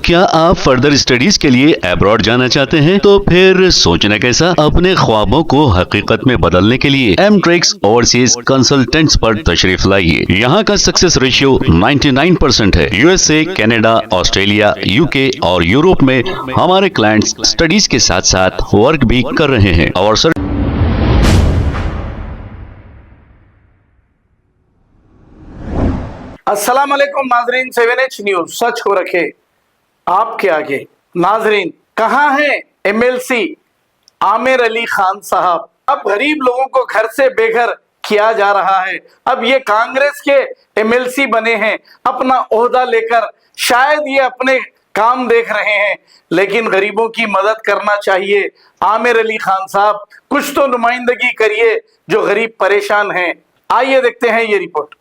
क्या आप further studies के लिए अब्रॉड जाना चाहते हैं? तो फिर सोचना कैसा, अपने ख्वाबों को हकीकत में बदलने के लिए एमट्रिक्स ओवरसीज कंसल्टेंट्स पर तशरीफ लाइए। यहाँ का सक्सेस रेशियो 99% है। यूएसए, कनाडा, ऑस्ट्रेलिया, यूके और यूरोप में हमारे क्लाइंट्स स्टडीज के साथ साथ वर्क भी कर रहे हैं और अस्सलाम वालेकुम नाजरीन, 7H न्यूज सच को रखे आपके आगे। नाजरीन, कहाँ है एमएलसी आमिर अली खान साहब? अब गरीब लोगों को घर से बेघर किया जा रहा है। अब ये कांग्रेस के एमएलसी बने हैं, अपना ओहदा लेकर शायद ये अपने काम देख रहे हैं, लेकिन गरीबों की मदद करना चाहिए। आमिर अली खान साहब, कुछ तो नुमाइंदगी करिए जो गरीब परेशान हैं। आइए देखते हैं ये रिपोर्ट।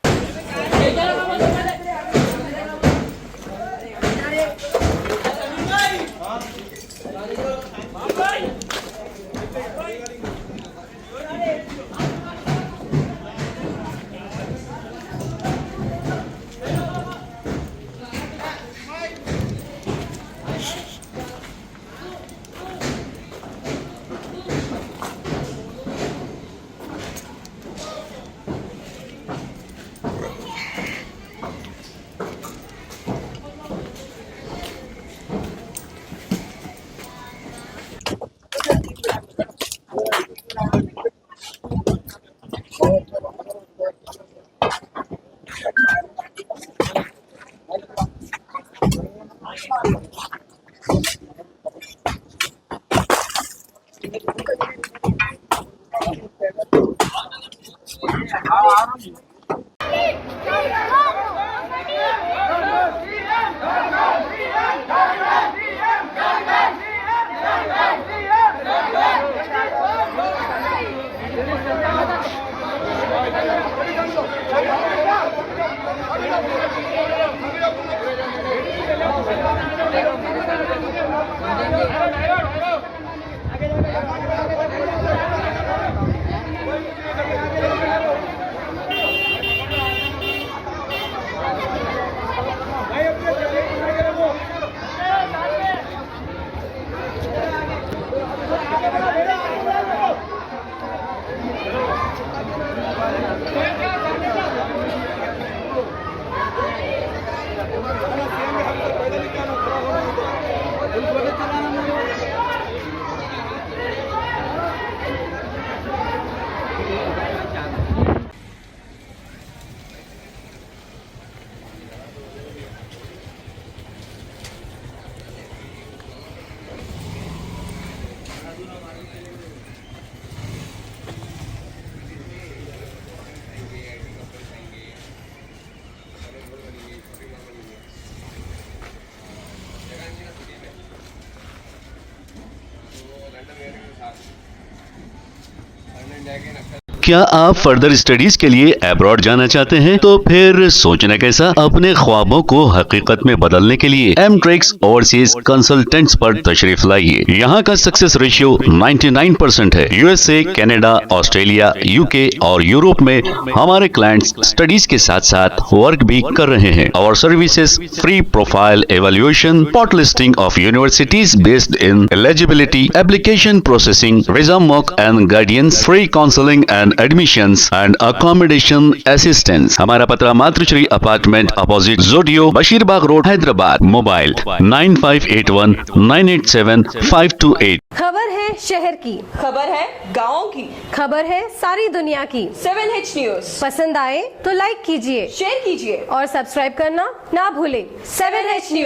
क्या आप फर्दर स्टडीज के लिए अब्रॉड जाना चाहते हैं? तो फिर सोचना कैसा, अपने ख्वाबों को हकीकत में बदलने के लिए एमट्रिक्स ओवरसीज कंसल्टेंट्स पर तशरीफ लाइए। यहाँ का सक्सेस रेशियो 99% है। यूएसए, कनाडा, ऑस्ट्रेलिया, यूके और यूरोप में हमारे क्लाइंट्स स्टडीज के साथ साथ वर्क भी कर रहे हैं और services free profile evaluation, spot listing of universities based in eligibility, application processing, visa mock and guidance, free counselling and admissions and accommodation assistance. हमारा पता मातृश्री अपार्टमेंट अपोजिट जोडियो, बशीरबाग रोड, हैदराबाद। मोबाइल 9581987528। खबर है शहर की, खबर है गाँव की, खबर है सारी दुनिया की। 7H न्यूज पसंद आए तो लाइक कीजिए, शेयर कीजिए और सब्सक्राइब करना ना भूलें। 7H news.